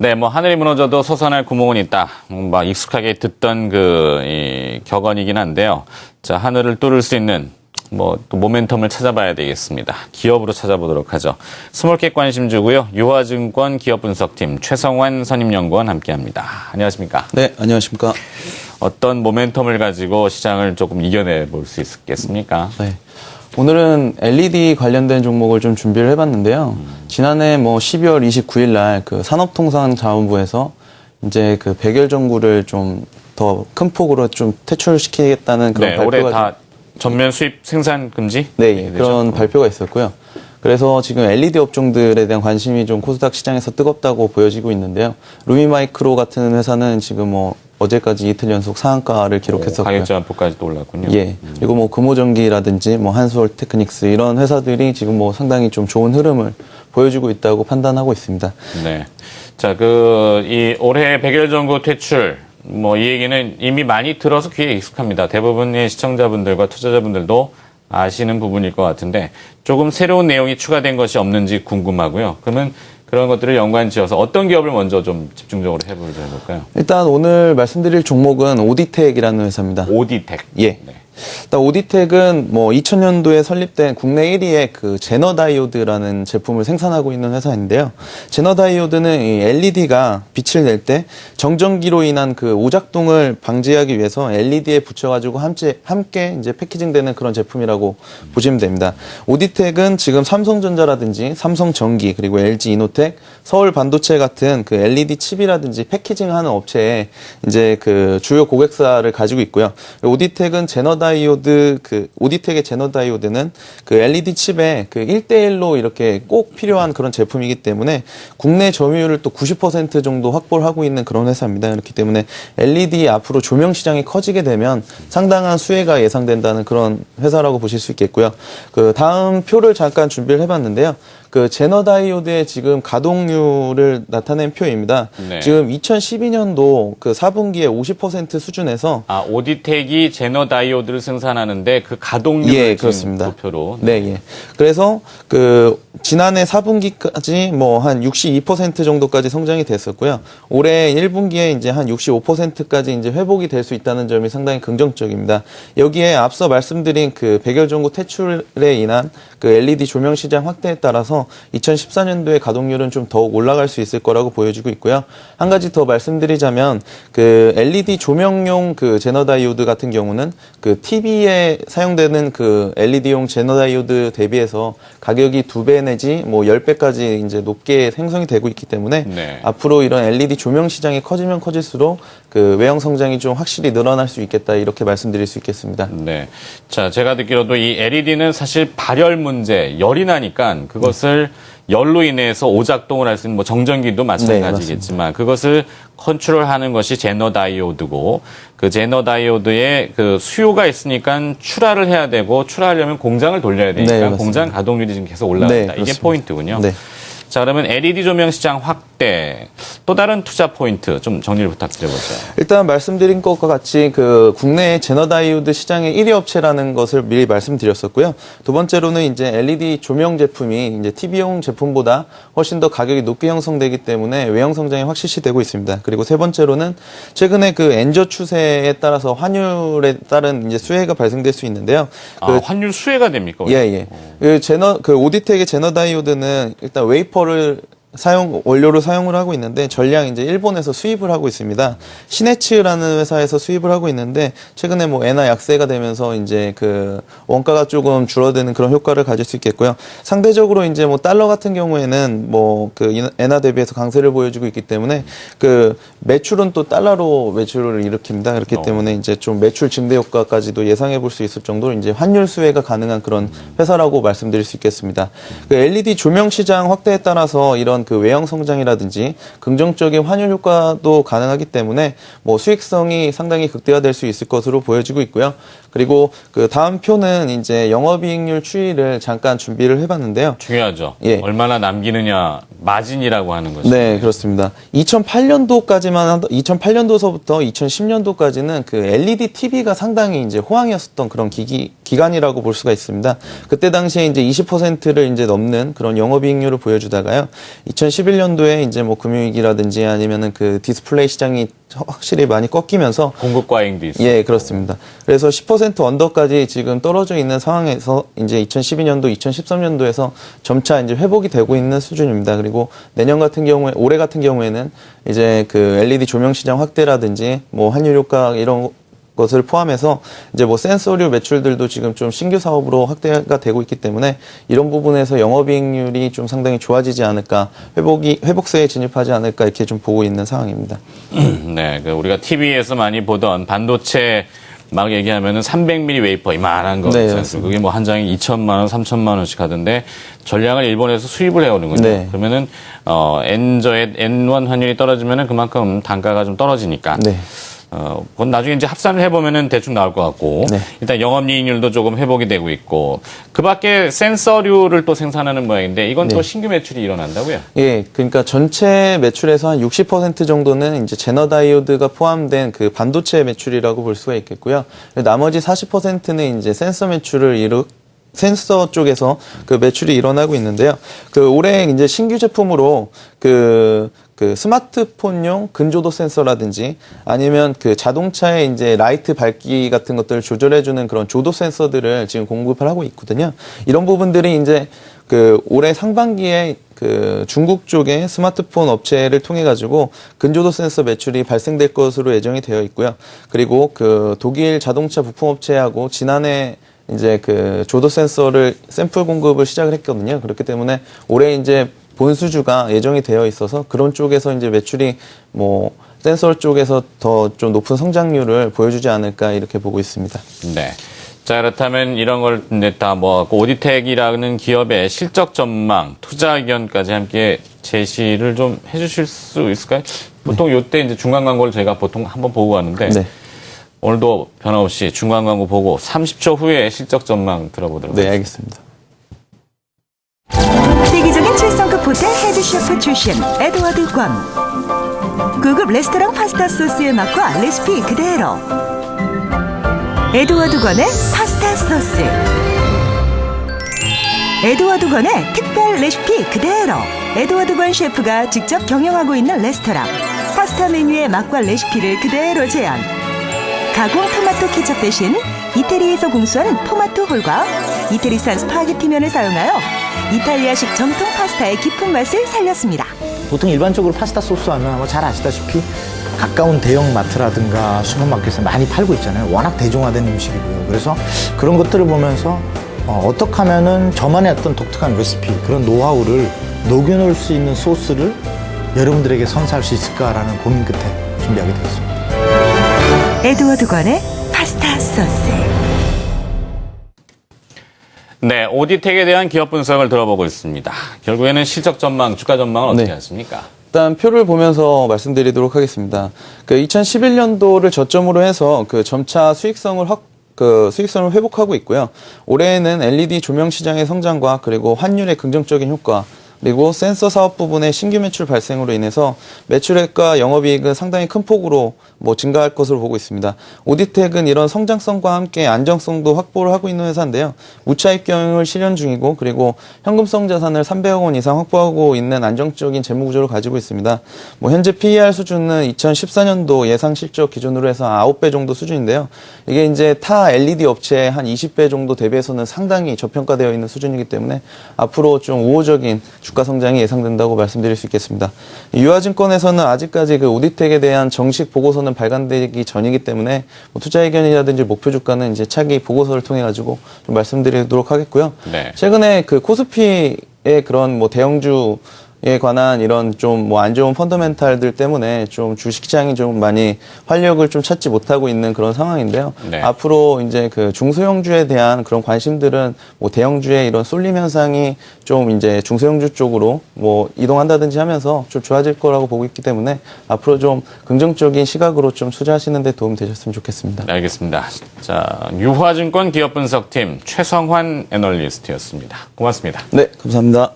네, 뭐 하늘이 무너져도 솟아날 구멍은 있다. 막 익숙하게 듣던 이 격언이긴 한데요. 자, 하늘을 뚫을 수 있는 또 모멘텀을 찾아봐야 되겠습니다. 기업으로 찾아보도록 하죠. 스몰캡 관심주고요. 유화증권 기업분석팀 최성환 선임연구원 함께합니다. 안녕하십니까? 네, 안녕하십니까? 어떤 모멘텀을 가지고 시장을 조금 이겨내 볼 수 있겠습니까? 네. 오늘은 LED 관련된 종목을 좀 준비를 해봤는데요. 지난해 12월 29일 날 그 산업통상자원부에서 이제 그 백열 전구를 좀 더 큰 폭으로 좀 퇴출시키겠다는 그런 발표가 올해 다 전면 수입 생산 금지? 네, 그런 발표가 있었고요. 그래서 지금 LED 업종들에 대한 관심이 좀 코스닥 시장에서 뜨겁다고 보여지고 있는데요. 루미마이크로 같은 회사는 지금 어제까지 이틀 연속 상한가를 기록했었고요. 가격 제한폭까지도 올랐군요. 예. 그리고 금호전기라든지 한솔테크닉스 이런 회사들이 지금 상당히 좀 좋은 흐름을 보여주고 있다고 판단하고 있습니다. 네. 자, 이 올해 백열전구 퇴출, 이 얘기는 이미 많이 들어서 귀에 익숙합니다. 대부분의 시청자분들과 투자자분들도 아시는 부분일 것 같은데 조금 새로운 내용이 추가된 것이 없는지 궁금하고요. 그러면 그런 것들을 연관 지어서 어떤 기업을 먼저 좀 집중적으로 해볼까요? 일단 오늘 말씀드릴 종목은 오디텍이라는 회사입니다. 오디텍. 예. 네. 일단 오디텍은 2000년도에 설립된 국내 1위의 그 제너다이오드라는 제품을 생산하고 있는 회사인데요. 제너다이오드는 이 LED가 빛을 낼 때 정전기로 인한 그 오작동을 방지하기 위해서 LED에 붙여가지고 함께 이제 패키징되는 그런 제품이라고 보시면 됩니다. 오디텍은 지금 삼성전자라든지 삼성전기 그리고 LG이노텍, 서울반도체 같은 그 LED 칩이라든지 패키징하는 업체에 이제 그 주요 고객사를 가지고 있고요. 오디텍은 오디텍의 제너다이오드는 그 LED 칩에 그 1대1로 이렇게 꼭 필요한 그런 제품이기 때문에 국내 점유율을 또 90% 정도 확보를 하고 있는 그런 회사입니다. 그렇기 때문에 LED 앞으로 조명 시장이 커지게 되면 상당한 수혜가 예상된다는 그런 회사라고 보실 수 있겠고요. 그 다음 표를 잠깐 준비를 해봤는데요. 그 제너다이오드의 지금 가동률을 나타낸 표입니다. 네. 지금 2012년도 그 4분기에 50% 수준에서 오디텍이 제너다이오드를 생산하는데 그 가동률을 예, 그렇습니다. 목표로. 네, 예. 그래서 그 지난해 4분기까지 한 62% 정도까지 성장이 됐었고요. 올해 1분기에 이제 한 65%까지 이제 회복이 될 수 있다는 점이 상당히 긍정적입니다. 여기에 앞서 말씀드린 그 백열전구 퇴출에 인한 그 LED 조명 시장 확대에 따라서 2014년도에 가동률은 좀 더욱 올라갈 수 있을 거라고 보여지고 있고요. 한 가지 더 말씀드리자면 그 LED 조명용 그 제너다이오드 같은 경우는 그 TV에 사용되는 그 LED용 제너다이오드 대비해서 가격이 2배 내지 10배까지 이제 높게 형성이 되고 있기 때문에 네. 앞으로 이런 LED 조명 시장이 커지면 커질수록 그 외형 성장이 좀 확실히 늘어날 수 있겠다 이렇게 말씀드릴 수 있겠습니다. 네. 자, 제가 듣기로도 이 LED는 사실 발열 문제, 열이 나니까 그것을 열로 인해서 오작동을 할 수 있는 정전기도 마찬가지겠지만 그것을 컨트롤하는 것이 제너다이오드고 그 제너다이오드에 그 수요가 있으니까 출하를 해야 되고 출하하려면 공장을 돌려야 되니까 공장 가동률이 지금 계속 올라간다. 이게 포인트군요. 네. 자, 그러면 LED 조명 시장 확대, 또 다른 투자 포인트 좀 정리를 부탁드려보죠. 일단 말씀드린 것과 같이 그 국내 제너다이오드 시장의 1위 업체라는 것을 미리 말씀드렸었고요. 두 번째로는 이제 LED 조명 제품이 이제 TV용 제품보다 훨씬 더 가격이 높게 형성되기 때문에 외형 성장이 확실시 되고 있습니다. 그리고 세 번째로는 최근에 그 엔저 추세에 따라서 환율에 따른 이제 수혜가 발생될 수 있는데요. 환율 수혜가 됩니까? 예. 그 오디텍의 제너다이오드는 일단 웨이퍼를 원료로 사용을 하고 있는데 전량 이제 일본에서 수입을 하고 있습니다. 시네츠라는 회사에서 수입을 하고 있는데 최근에 엔화 약세가 되면서 이제 그 원가가 조금 줄어드는 그런 효과를 가질 수 있겠고요. 상대적으로 이제 달러 같은 경우에는 그 엔화 대비해서 강세를 보여주고 있기 때문에 그 매출은 또 달러로 매출을 일으킵니다. 그렇기 때문에 이제 좀 매출 증대 효과까지도 예상해 볼 수 있을 정도로 이제 환율 수혜가 가능한 그런 회사라고 말씀드릴 수 있겠습니다. 그 LED 조명 시장 확대에 따라서 이런 그 외형 성장이라든지 긍정적인 환율 효과도 가능하기 때문에 수익성이 상당히 극대화될 수 있을 것으로 보여지고 있고요. 그리고 그 다음 표는 이제 영업이익률 추이를 잠깐 준비를 해봤는데요. 중요하죠. 예. 얼마나 남기느냐 마진이라고 하는 것이죠. 네, 그렇습니다. 2008년도서부터 2010년도까지는 그 LED TV가 상당히 이제 호황이었었던 그런 기간이라고 볼 수가 있습니다. 그때 당시에 이제 20%를 이제 넘는 그런 영업이익률을 보여주다가요. 2011년도에 이제 뭐 금융위기라든지 아니면은 그 디스플레이 시장이 확실히 많이 꺾이면서 공급 과잉도 있어요. 예, 그렇습니다. 그래서 10% 언더까지 지금 떨어져 있는 상황에서 이제 2012년도, 2013년도에서 점차 이제 회복이 되고 있는 수준입니다. 그리고 내년 같은 경우에, 올해 같은 경우에는 이제 그 LED 조명 시장 확대라든지 뭐 환율 효과 이런 것을 포함해서 이제 뭐 센서류 매출들도 지금 좀 신규 사업으로 확대가 되고 있기 때문에 이런 부분에서 영업이익률이 좀 상당히 좋아지지 않을까, 회복세에 진입하지 않을까 이렇게 좀 보고 있는 상황입니다. 네, 그 우리가 TV에서 많이 보던 반도체 막 얘기하면은 300mm 웨이퍼 이만한 거 네, 있잖아요. 그게 뭐 한 장에 2천만 원, 3천만 원씩 하던데 전량을 일본에서 수입을 해오는군요. 네. 그러면은 N1 환율이 떨어지면은 그만큼 단가가 좀 떨어지니까. 네. 그건 나중에 이제 합산을 해보면은 대충 나올 것 같고. 네. 일단 영업이익률도 조금 회복이 되고 있고. 그 밖에 센서류를 또 생산하는 모양인데 이건 또 신규 매출이 일어난다고요? 예, 그러니까 전체 매출에서 한 60% 정도는 이제 제너 다이오드가 포함된 그 반도체 매출이라고 볼 수가 있겠고요. 나머지 40%는 이제 센서 쪽에서 그 매출이 일어나고 있는데요. 그 올해 이제 신규 제품으로 그 스마트폰용 근조도 센서라든지 아니면 그 자동차의 이제 라이트 밝기 같은 것들을 조절해주는 그런 조도 센서들을 지금 공급을 하고 있거든요. 이런 부분들이 이제 그 올해 상반기에 그 중국 쪽의 스마트폰 업체를 통해 가지고 근조도 센서 매출이 발생될 것으로 예정이 되어 있고요. 그리고 그 독일 자동차 부품 업체하고 지난해 이제 그 조도 센서를 샘플 공급을 시작을 했거든요. 그렇기 때문에 올해 이제 본수주가 예정이 되어 있어서 그런 쪽에서 이제 매출이 뭐 센서 쪽에서 더 좀 높은 성장률을 보여주지 않을까 이렇게 보고 있습니다. 네. 자, 그렇다면 이런 걸 다 모아갖고 오디텍이라는 기업의 실적 전망, 투자 의견까지 함께 제시를 좀 해주실 수 있을까요? 보통 요때 이제 중간 광고를 저희가 보통 한번 보고 가는데 네. 오늘도 변함없이 중간 광고 보고 30초 후에 실적 전망 들어보도록 네, 하겠습니다. 알겠습니다. 세계적인 7성급 호텔 헤드셰프 출신 에드워드 권. 고급 레스토랑 파스타 소스의 맛과 레시피 그대로. 에드워드 권의 파스타 소스. 에드워드 권의 특별 레시피 그대로. 에드워드 권 셰프가 직접 경영하고 있는 레스토랑. 파스타 메뉴의 맛과 레시피를 그대로 재현. 가공 토마토 케첩 대신 이태리에서 공수한 토마토 홀과 이태리산 스파게티면을 사용하여 이탈리아식 정통 파스타의 깊은 맛을 살렸습니다. 보통 일반적으로 파스타 소스 하면 뭐 잘 아시다시피 가까운 대형 마트라든가 슈퍼마켓에서 많이 팔고 있잖아요. 워낙 대중화된 음식이고요. 그래서 그런 것들을 보면서 어떻게 하면은 저만의 어떤 독특한 레시피, 그런 노하우를 녹여놓을 수 있는 소스를 여러분들에게 선사할 수 있을까라는 고민 끝에 준비하게 되었습니다. 에드워드 권의 파스타 소스. 네, 오디텍에 대한 기업 분석을 들어보고 있습니다. 결국에는 실적 전망, 주가 전망은 어떻게 네. 하십니까? 일단 표를 보면서 말씀드리도록 하겠습니다. 그 2011년도를 저점으로 해서 그 점차 수익성을 회복하고 있고요. 올해에는 LED 조명 시장의 성장과 그리고 환율의 긍정적인 효과, 그리고 센서 사업 부분의 신규 매출 발생으로 인해서 매출액과 영업이익은 상당히 큰 폭으로 증가할 것으로 보고 있습니다. 오디텍은 이런 성장성과 함께 안정성도 확보를 하고 있는 회사인데요. 무차익 경영을 실현 중이고, 그리고 현금성 자산을 300억 원 이상 확보하고 있는 안정적인 재무 구조를 가지고 있습니다. 현재 PER 수준은 2014년도 예상 실적 기준으로 해서 9배 정도 수준인데요. 이게 이제 타 LED 업체의 한 20배 정도 대비해서는 상당히 저평가되어 있는 수준이기 때문에 앞으로 좀 우호적인 주가 성장이 예상된다고 말씀드릴 수 있겠습니다. 유화증권에서는 아직까지 그 오디텍에 대한 정식 보고서는 발간되기 전이기 때문에 투자 의견이라든지 목표 주가는 이제 차기 보고서를 통해 가지고 좀 말씀드리도록 하겠고요. 네. 최근에 그 코스피의 그런 대형주에 관한 이런 좀 안 좋은 펀더멘탈들 때문에 좀 주식시장이 좀 많이 활력을 좀 찾지 못하고 있는 그런 상황인데요. 네. 앞으로 이제 그 중소형주에 대한 그런 관심들은 대형주의 이런 쏠림 현상이 좀 이제 중소형주 쪽으로 이동한다든지 하면서 좀 좋아질 거라고 보고 있기 때문에 앞으로 좀 긍정적인 시각으로 좀 투자하시는 데 도움 되셨으면 좋겠습니다. 네, 알겠습니다. 자, 유화증권 기업분석팀 최성환 애널리스트였습니다. 고맙습니다. 네, 감사합니다.